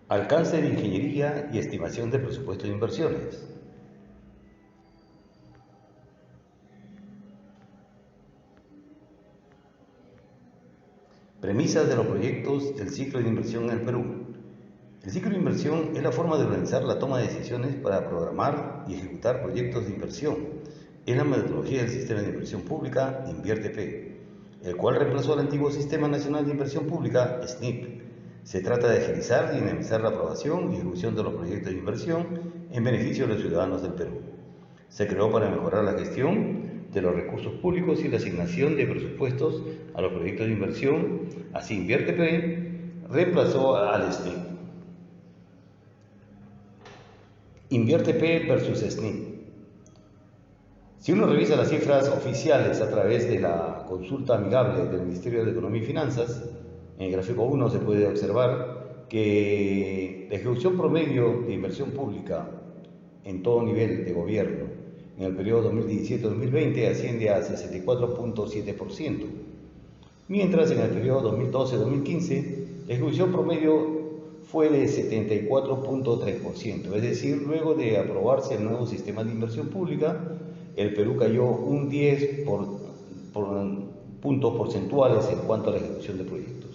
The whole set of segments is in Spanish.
Alcance de ingeniería y estimación de presupuesto de inversiones. Premisas de los proyectos del ciclo de inversión en el Perú. El ciclo de inversión es la forma de organizar la toma de decisiones para programar y ejecutar proyectos de inversión. Es la metodología del Sistema de Inversión Pública InviérteP, el cual reemplazó al antiguo Sistema Nacional de Inversión Pública SNIP. Se trata de agilizar y dinamizar la aprobación y ejecución de los proyectos de inversión en beneficio de los ciudadanos del Perú. Se creó para mejorar la gestión de los recursos públicos y la asignación de presupuestos a los proyectos de inversión. Así, InviérteP reemplazó al SNIP. InviérteP versus SNIP. Si uno revisa las cifras oficiales a través de la consulta amigable del Ministerio de Economía y Finanzas, en el gráfico 1 se puede observar que la ejecución promedio de inversión pública en todo nivel de gobierno en el periodo 2017-2020 asciende a 64.7%, mientras en el periodo 2012-2015 la ejecución promedio fue de 74.3%, es decir, luego de aprobarse el nuevo sistema de inversión pública, el Perú cayó un 10 puntos porcentuales en cuanto a la ejecución de proyectos.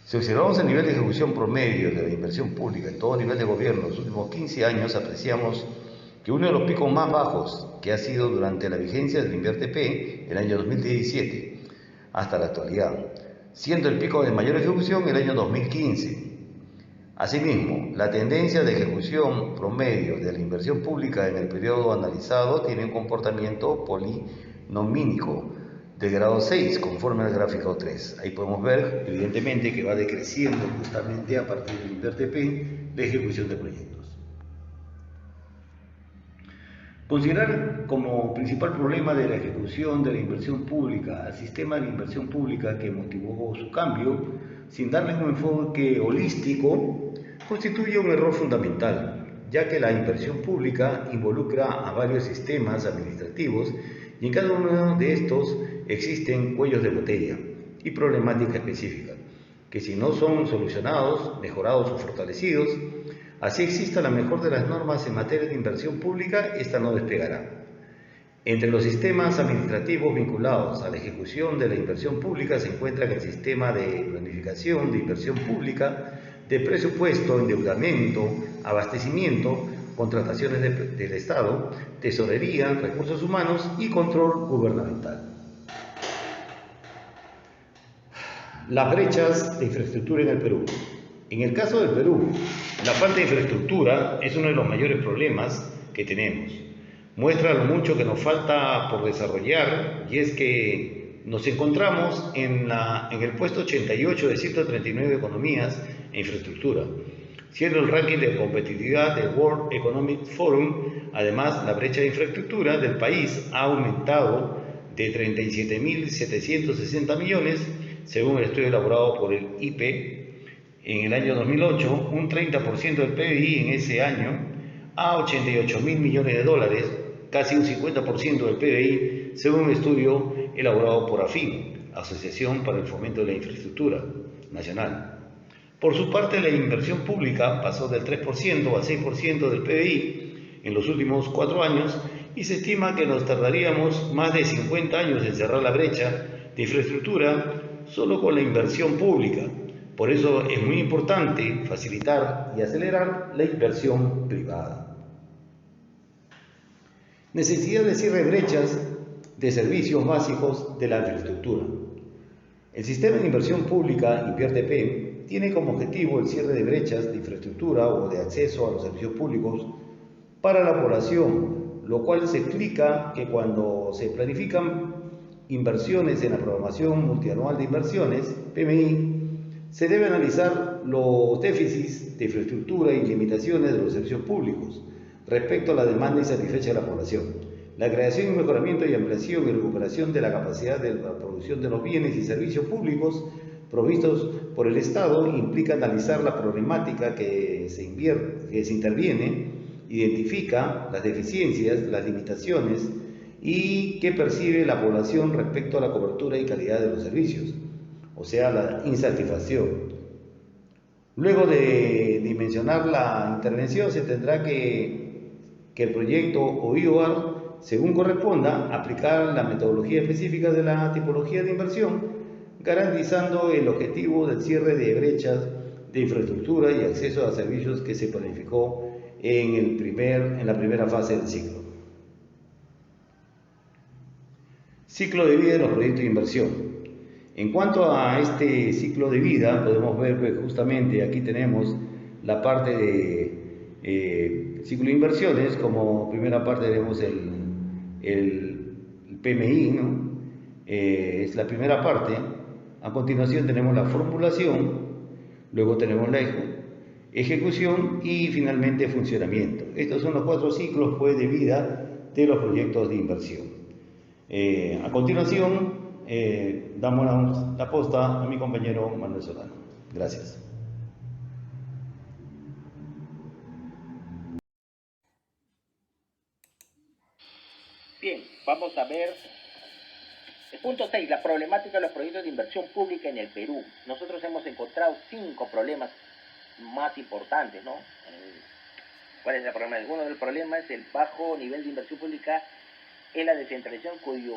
Si observamos el nivel de ejecución promedio de la inversión pública en todo nivel de gobierno en los últimos 15 años, apreciamos que uno de los picos más bajos que ha sido durante la vigencia del InviérteP, el año 2017, hasta la actualidad, siendo el pico de mayor ejecución el año 2015. Asimismo, la tendencia de ejecución promedio de la inversión pública en el periodo analizado tiene un comportamiento polinomínico de grado 6, conforme al gráfico 3. Ahí podemos ver, evidentemente, que va decreciendo justamente a partir del InviérteP de ejecución de proyectos. Considerar como principal problema de la ejecución de la inversión pública al sistema de inversión pública que motivó su cambio, sin darle un enfoque holístico, constituye un error fundamental, ya que la inversión pública involucra a varios sistemas administrativos y en cada uno de estos existen cuellos de botella y problemáticas específicas, que si no son solucionados, mejorados o fortalecidos, así exista la mejor de las normas en materia de inversión pública, esta no despegará. Entre los sistemas administrativos vinculados a la ejecución de la inversión pública se encuentra el sistema de planificación de inversión pública, de presupuesto, endeudamiento, abastecimiento, contrataciones del Estado, tesorería, recursos humanos y control gubernamental. Las brechas de infraestructura en el Perú. En el caso del Perú, la falta de infraestructura es uno de los mayores problemas que tenemos. Muestra lo mucho que nos falta por desarrollar, y es que nos encontramos en el puesto 88 de 139 economías e infraestructura, siendo el ranking de competitividad del World Economic Forum. Además, la brecha de infraestructura del país ha aumentado de 37.760 millones, según el estudio elaborado por el IPE en el año 2008, un 30% del PBI en ese año, a 88.000 millones de dólares, casi un 50% del PBI, según un estudio elaborado por AFIN, Asociación para el Fomento de la Infraestructura Nacional. Por su parte, la inversión pública pasó del 3% al 6% del PBI en los últimos 4 años y se estima que nos tardaríamos más de 50 años en cerrar la brecha de infraestructura solo con la inversión pública. Por eso es muy importante facilitar y acelerar la inversión privada. Necesidad de cierre de brechas de servicios básicos de la infraestructura. El sistema de inversión pública InviérteP tiene como objetivo el cierre de brechas de infraestructura o de acceso a los servicios públicos para la población, lo cual se explica que cuando se planifican inversiones en la programación multianual de inversiones, PMI, se debe analizar los déficits de infraestructura y limitaciones de los servicios públicos respecto a la demanda insatisfecha de la población. La creación y mejoramiento y ampliación y recuperación de la capacidad de la producción de los bienes y servicios públicos provistos por el Estado implica analizar la problemática que se interviene, identifica las deficiencias, las limitaciones y que percibe la población respecto a la cobertura y calidad de los servicios, o sea, la insatisfacción, Luego de dimensionar la intervención, se tendrá que el proyecto o IOR, según corresponda, aplicar la metodología específica de la tipología de inversión, garantizando el objetivo del cierre de brechas de infraestructura y acceso a servicios que se planificó en la primera fase del ciclo. Ciclo de vida de los proyectos de inversión. En cuanto a este ciclo de vida, podemos ver que justamente aquí tenemos la parte de ciclo de inversiones. Como primera parte tenemos el PMI, ¿no? Es la primera parte. A continuación tenemos la formulación, luego tenemos la ejecución y finalmente funcionamiento. Estos son los 4 ciclos pues, de vida de los proyectos de inversión. A continuación, damos la posta a mi compañero Manuel Solano. Gracias. Bien, vamos a ver el punto 6, la problemática de los proyectos de inversión pública en el Perú. Nosotros hemos encontrado 5 problemas más importantes, ¿no? ¿Cuál es el problema? Uno de los problemas es el bajo nivel de inversión pública en la descentralización, cuyo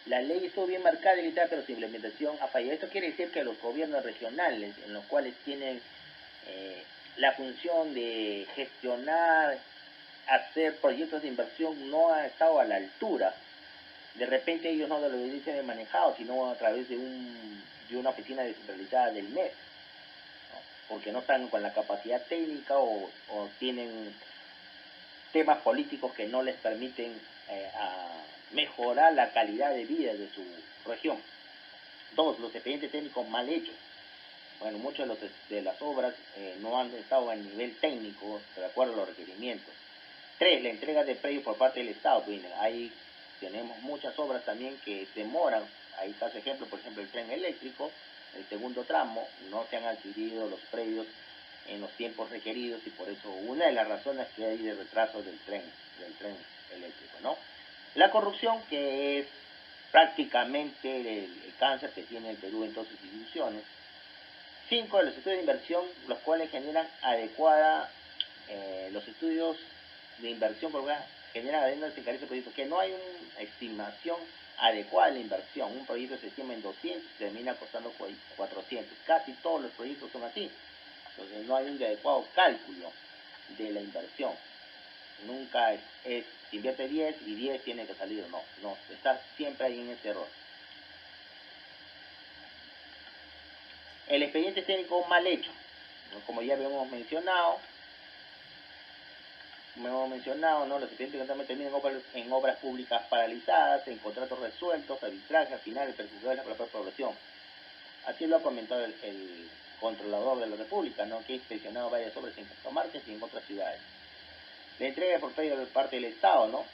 la ley estuvo bien marcada y limitada, pero su implementación ha fallado. Esto quiere decir que los gobiernos regionales, en los cuales tienen la función de gestionar, hacer proyectos de inversión, no han estado a la altura. De repente ellos no lo dicen manejado, sino a través de una oficina descentralizada del MES, ¿no? Porque no están con la capacidad técnica o tienen temas políticos que no les permiten mejorar la calidad de vida de su región. 2, los expedientes técnicos mal hechos. Bueno, muchas de las obras no han estado a nivel técnico de acuerdo a los requerimientos. 3, la entrega de predios por parte del Estado. Pues, ahí tenemos muchas obras también que demoran. Ahí está su ejemplo, por ejemplo, el tren eléctrico, el segundo tramo, no se han adquirido los predios en los tiempos requeridos y por eso una de las razones que hay de retraso del tren eléctrico, ¿no? La corrupción, que es prácticamente el cáncer que tiene el Perú en todas sus instituciones. 5, los estudios de inversión, los cuales generan adecuada, los estudios de inversión generan adecuadas en de proyectos, que no hay una estimación adecuada de la inversión. Un proyecto se estima en 200 y termina costando 400. Casi todos los proyectos son así. Entonces no hay un adecuado cálculo de la inversión. Nunca se invierte 10 y 10 tiene que salir. No, está siempre ahí en ese error. El expediente técnico mal hecho, como ya habíamos mencionado, ¿no? Los expedientes también terminan en obras públicas paralizadas, en contratos resueltos, arbitraje, al final el perjudicado es la propia población. Así lo ha comentado el controlador de la República, ¿no? Que ha inspeccionado varias obras en Cajamarca y en otras ciudades. La entrega por parte del Estado, ¿no?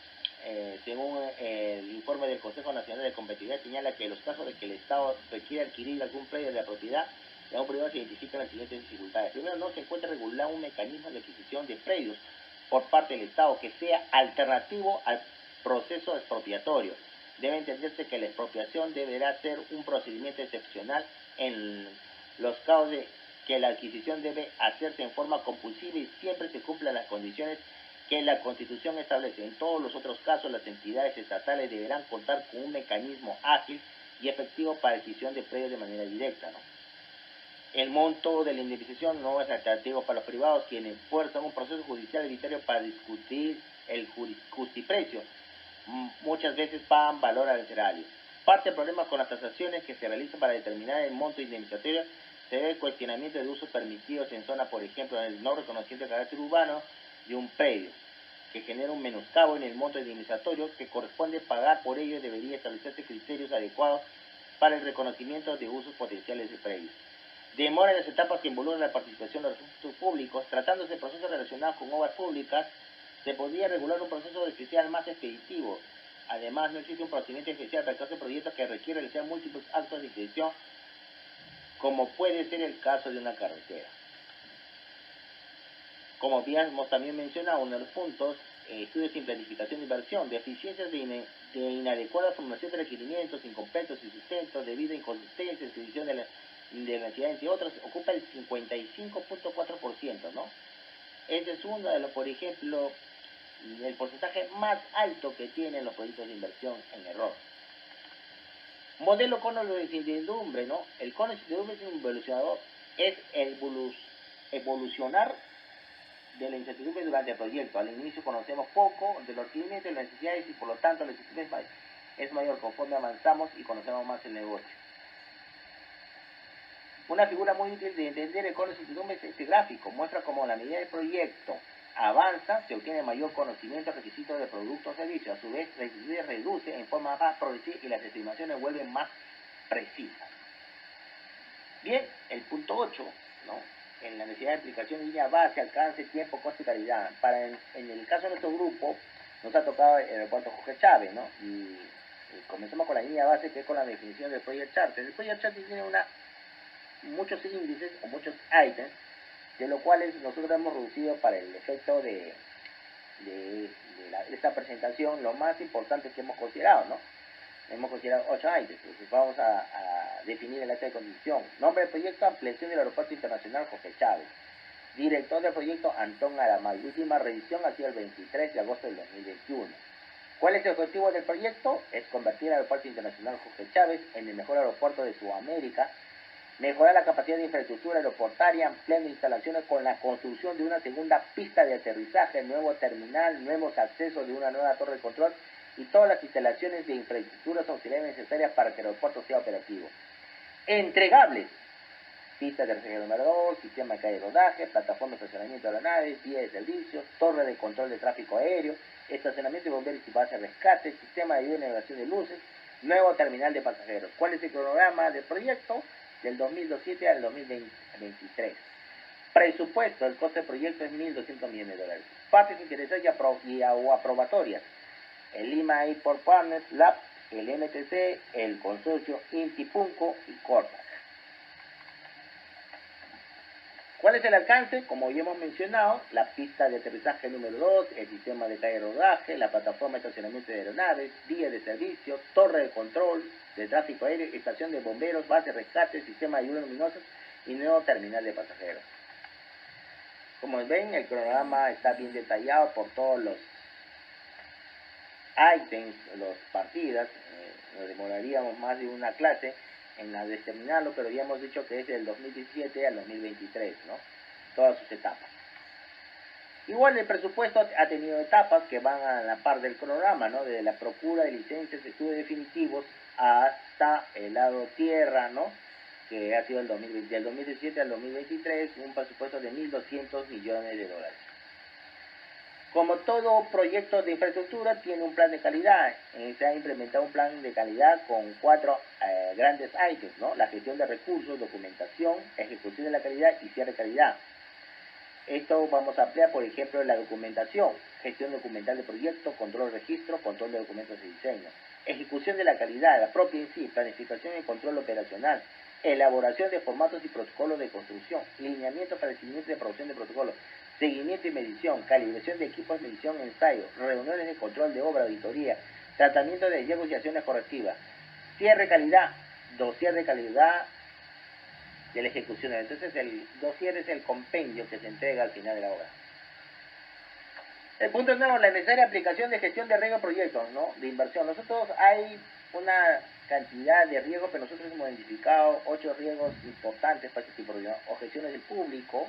Según el informe del Consejo Nacional de Competitividad, señala que en los casos de que el Estado requiere adquirir algún predio de la propiedad de un privado, se identifican las siguientes dificultades. Primero, no se encuentra regulado un mecanismo de adquisición de predios por parte del Estado que sea alternativo al proceso expropiatorio. Debe entenderse que la expropiación deberá ser un procedimiento excepcional en los casos de que la adquisición debe hacerse en forma compulsiva y siempre se cumplan las condiciones que la Constitución establece. En todos los otros casos, las entidades estatales deberán contar con un mecanismo ágil y efectivo para adquisición de predios de manera directa, ¿no? El monto de la indemnización no es atractivo para los privados, quienes fuerzan un proceso judicial arbitrario para discutir el justiprecio. Muchas veces pagan valor arancelario. Parte del problema con las tasaciones que se realizan para determinar el monto indemnizatorio se ve el cuestionamiento de usos permitidos en zona, por ejemplo, en el no reconocimiento de carácter urbano de un predio, que genera un menoscabo en el monto indemnizatorio que corresponde pagar. Por ello debería establecerse criterios adecuados para el reconocimiento de usos potenciales de predios. Demora en las etapas que involucran la participación de los recursos públicos. Tratándose de procesos relacionados con obras públicas, se podría regular un proceso especial más expeditivo. Además, no existe un procedimiento especial para el caso de proyectos que requiere realizar múltiples actos de expedición, como puede ser el caso de una carretera. Como habíamos también mencionado, uno de los puntos, estudios sin planificación de inversión, deficiencias de inadecuada formulación de requerimientos, incompletos y sustentos, debido a inconsistencia en la de la ciudad, entre otros, ocupa el 55.4%, ¿no? Ese es uno de los, por ejemplo, el porcentaje más alto que tienen los proyectos de inversión en error. Modelo cono de incertidumbre, ¿no? El cono de incertidumbre es un evolucionador, es el evolucionar de la incertidumbre durante el proyecto. Al inicio conocemos poco de los requerimientos y las necesidades y por lo tanto la incertidumbre es mayor conforme avanzamos y conocemos más el negocio. Una figura muy útil de entender el cono de incertidumbre es este gráfico. Muestra cómo a la medida del proyecto avanza, se obtiene mayor conocimiento, requisitos de producto o servicio. A su vez, la incertidumbre reduce en forma más progresiva y las estimaciones vuelven más precisas. Bien, el punto 8, ¿no? En la necesidad de aplicación de línea base, alcance, tiempo, coste y calidad. En el caso de nuestro grupo, nos ha tocado el aeropuerto Jorge Chávez, ¿no? Y comencemos con la línea base, que es con la definición del Project Charter. El Project Charter tiene muchos índices o muchos ítems, de los cuales nosotros hemos reducido para el efecto de esta presentación lo más importante que hemos considerado, ¿no? Hemos considerado 8 ítems. Entonces vamos a definir el acta de condición. Nombre del proyecto: ampliación del Aeropuerto Internacional Jorge Chávez. Director del proyecto: Antón Aramay. Última revisión ha sido el 23 de agosto del 2021. ¿Cuál es el objetivo del proyecto? Es convertir el Aeropuerto Internacional Jorge Chávez en el mejor aeropuerto de Sudamérica, mejorar la capacidad de infraestructura aeroportuaria, ampliando instalaciones con la construcción de una segunda pista de aterrizaje, nuevo terminal, nuevos accesos de una nueva torre de control y todas las instalaciones de infraestructuras auxiliares necesarias para que el aeropuerto sea operativo. Entregables: pista de aterrizaje número 2, sistema de calle de rodaje, plataforma de estacionamiento de aeronaves, vía de servicio, torre de control de tráfico aéreo, estacionamiento de bomberos y base de rescate, sistema de ayuda y navegación de luces, nuevo terminal de pasajeros. ¿Cuál es el cronograma del proyecto? Del 2007 al 2023. Presupuesto: el coste del proyecto es $1.200 millones. Partes interesadas o aprobatorias: el Lima Airport Partners Lab, el MTC, el consorcio Inti Punco y Corta. ¿Cuál es el alcance? Como ya hemos mencionado, la pista de aterrizaje número 2, el sistema de calle de rodaje, la plataforma de estacionamiento de aeronaves, vía de servicio, torre de control de tráfico aéreo, estación de bomberos, base de rescate, sistema de ayuda luminosas y nuevo terminal de pasajeros. Como ven, el cronograma está bien detallado por todos los ítems, las partidas. Nos demoraríamos más de una clase en la determinarlo, pero ya hemos dicho que es del 2017 al 2023, ¿no? Todas sus etapas. Igual el presupuesto ha tenido etapas que van a la par del cronograma, ¿no? Desde la procura de licencias, estudios definitivos, hasta el lado tierra, ¿no? Que ha sido del 2017 al 2023, un presupuesto de $1.200 millones. Como todo proyecto de infraestructura, tiene un plan de calidad. Se ha implementado un plan de calidad con 4 grandes ítems, ¿no? La gestión de recursos, documentación, ejecución de la calidad y cierre de calidad. Esto vamos a ampliar, por ejemplo, en la documentación: gestión documental de proyecto, control de registro, control de documentos de diseño, ejecución de la calidad, la propia en sí, planificación y control operacional, elaboración de formatos y protocolos de construcción, lineamiento para el seguimiento de producción de protocolos, seguimiento y medición, calibración de equipos de medición, ensayo, reuniones de control de obra, auditoría, tratamiento de hallazgos y acciones correctivas, cierre de calidad, dossier de calidad de la ejecución. Entonces el dossier es el compendio que se entrega al final de la obra. El punto nuevo: la necesaria aplicación de gestión de riesgo de proyectos, ¿no? De inversión. Nosotros hay una cantidad de riesgos, pero nosotros hemos identificado 8 riesgos importantes para este tipo de proyectos: objeciones del público,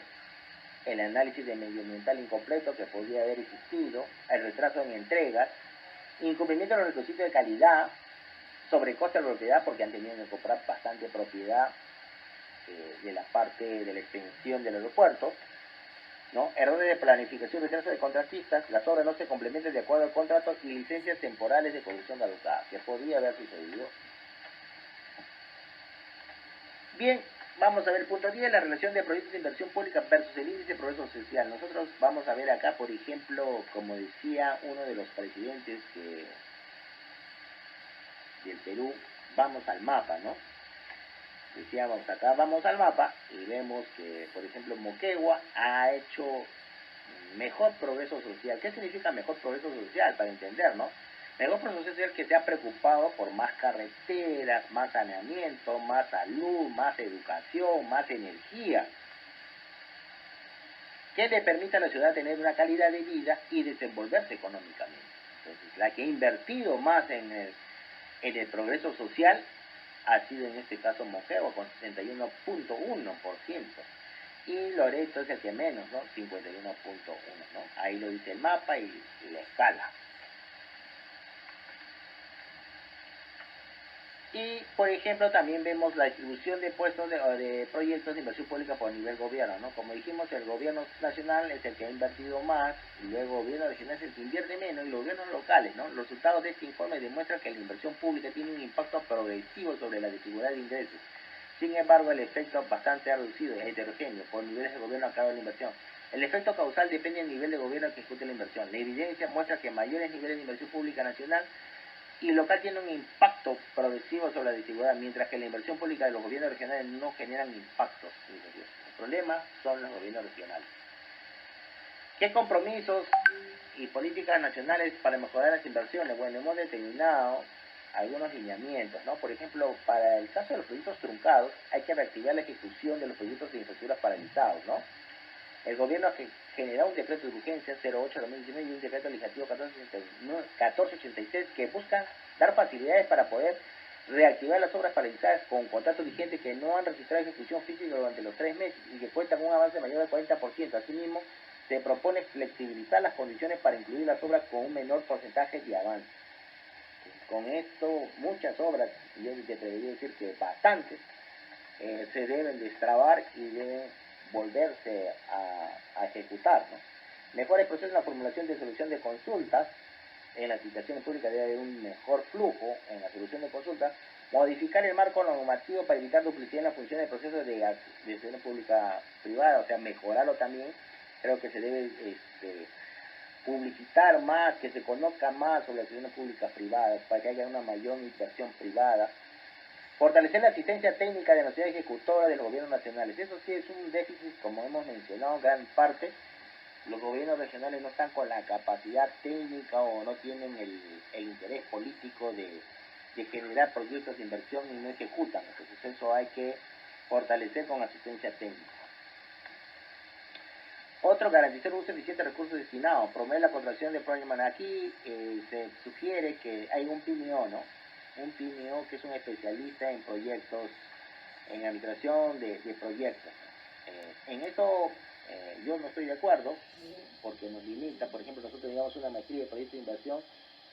el análisis de medioambiental incompleto que podría haber existido, el retraso en entregas, incumplimiento de los requisitos de calidad, sobrecoste de propiedad porque han tenido que comprar bastante propiedad de la parte de la extensión del aeropuerto, ¿no? Errores de planificación, retraso de contratistas, las obras no se complementan de acuerdo al contrato y licencias temporales de conducción caducadas, que podría haber sucedido. Bien, vamos a ver el punto 10, la relación de proyectos de inversión pública versus el índice de progreso social. Nosotros vamos a ver acá, por ejemplo, como decía uno de los presidentes del Perú, vamos al mapa, ¿no? Decíamos, acá vamos al mapa y vemos que, por ejemplo, Moquegua ha hecho mejor progreso social. ¿Qué significa mejor progreso social? Para entender, ¿no? Mejor proceso social que se ha preocupado por más carreteras, más saneamiento, más salud, más educación, más energía, que le permita a la ciudad tener una calidad de vida y desenvolverse económicamente. Entonces, la que ha invertido más en el progreso social ha sido en este caso Moquegua con 61.1%. Y Loreto es el que menos, ¿no? 51.1%, ¿no? Ahí lo dice el mapa y la escala. Y, por ejemplo, también vemos la distribución de puestos de proyectos de inversión pública por nivel gobierno, ¿no? Como dijimos, el gobierno nacional es el que ha invertido más, y luego el gobierno regional es el que invierte menos, y los gobiernos locales, ¿no? Los resultados de este informe demuestran que la inversión pública tiene un impacto progresivo sobre la desigualdad de ingresos. Sin embargo, el efecto bastante reducido es heterogéneo por niveles de gobierno a cargo de la inversión. El efecto causal depende del nivel de gobierno que ejecute la inversión. La evidencia muestra que mayores niveles de inversión pública nacional y local tiene un impacto progresivo sobre la desigualdad, mientras que la inversión pública de los gobiernos regionales no generan impactos. El problema son los gobiernos regionales. ¿Qué compromisos y políticas nacionales para mejorar las inversiones? Bueno, hemos determinado algunos lineamientos, ¿no? Por ejemplo, para el caso de los proyectos truncados, hay que reactivar la ejecución de los proyectos de infraestructura paralizados, ¿no? El gobierno generó un decreto de urgencia 08-2019 y un decreto legislativo 1486 que buscan dar facilidades para poder reactivar las obras paralizadas con contratos vigentes que no han registrado ejecución física durante los 3 meses y que cuentan con un avance mayor del 40%. Asimismo, se propone flexibilizar las condiciones para incluir las obras con un menor porcentaje de avance. Con esto, muchas obras, y yo te debería decir que bastantes, se deben destrabar y deben volverse a ejecutar, ¿no? Mejor el proceso en la formulación de solución de consultas. En las licitaciones públicas debe haber un mejor flujo en la solución de consultas. Modificar el marco normativo para evitar duplicidad en la función del proceso de gestión pública privada, o sea, mejorarlo también. Creo que se debe publicitar más, que se conozca más sobre las gestiones públicas privadas, para que haya una mayor inversión privada. Fortalecer la asistencia técnica de la sociedad ejecutora de los gobiernos nacionales. Eso sí es un déficit, como hemos mencionado, en gran parte. Los gobiernos regionales no están con la capacidad técnica o no tienen el interés político de generar proyectos de inversión y no ejecutan. Entonces eso hay que fortalecer con asistencia técnica. Otro, garantizar un uso eficiente de recursos destinados. Promover la contratación de project manager. Aquí se sugiere que hay un PMO, ¿no? Un PMO que es un especialista en proyectos, en administración de proyectos. En eso yo no estoy de acuerdo, porque nos limita. Por ejemplo, nosotros llevamos una maestría de proyectos de inversión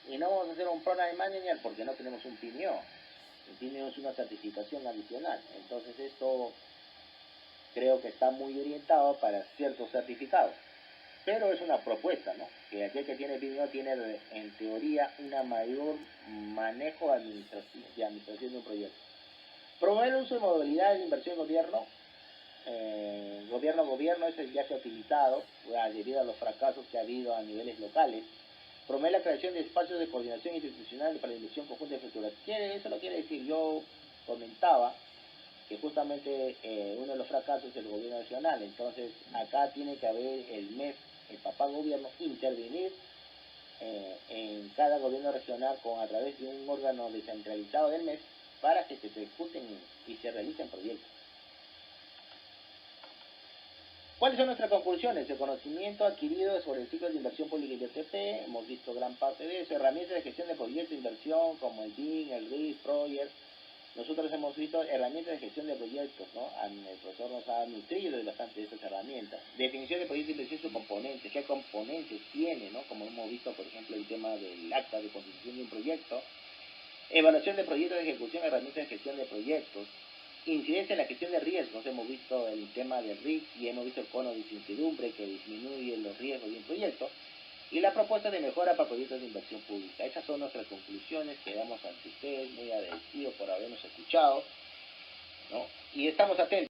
y no vamos a hacer un project manager porque no tenemos un PMO. El PMO es una certificación adicional. Entonces esto creo que está muy orientado para ciertos certificados. Pero es una propuesta, ¿no? Que aquel que tiene PMO tiene en teoría una mayor manejo de administración de un proyecto. Promover el uso de modalidades de inversión en gobierno. Gobierno, ese ya se ha utilizado debido a los fracasos que ha habido a niveles locales. Promover la creación de espacios de coordinación institucional para la inversión conjunta de infraestructura. Eso lo quiere decir, yo comentaba que justamente uno de los fracasos es el gobierno regional. Entonces acá tiene que haber el MEF, el papá gobierno, intervenir en cada gobierno regional a través de un órgano descentralizado del MEF para que se ejecuten y se realicen proyectos. ¿Cuáles son nuestras conclusiones? El conocimiento adquirido sobre el ciclo de inversión pública y BTP, hemos visto gran parte de eso. Herramientas de gestión de proyectos de inversión como el BIM, el RIS, Project. Nosotros hemos visto herramientas de gestión de proyectos, ¿no? El profesor nos ha nutrido bastante de estas herramientas. Definición de proyectos de inversión y sus componentes. ¿Qué componentes tiene, no? Como hemos visto, por ejemplo, el tema del acta de constitución de un proyecto. Evaluación de proyectos de ejecución, herramientas de gestión de proyectos. Incidencia en la gestión de riesgos. Hemos visto el tema del RISC y hemos visto el cono de incertidumbre que disminuye los riesgos de un proyecto. Y la propuesta de mejora para proyectos de inversión pública. Esas son nuestras conclusiones que damos ante ustedes. Muy agradecidos por habernos escuchado, ¿no? Y estamos atentos.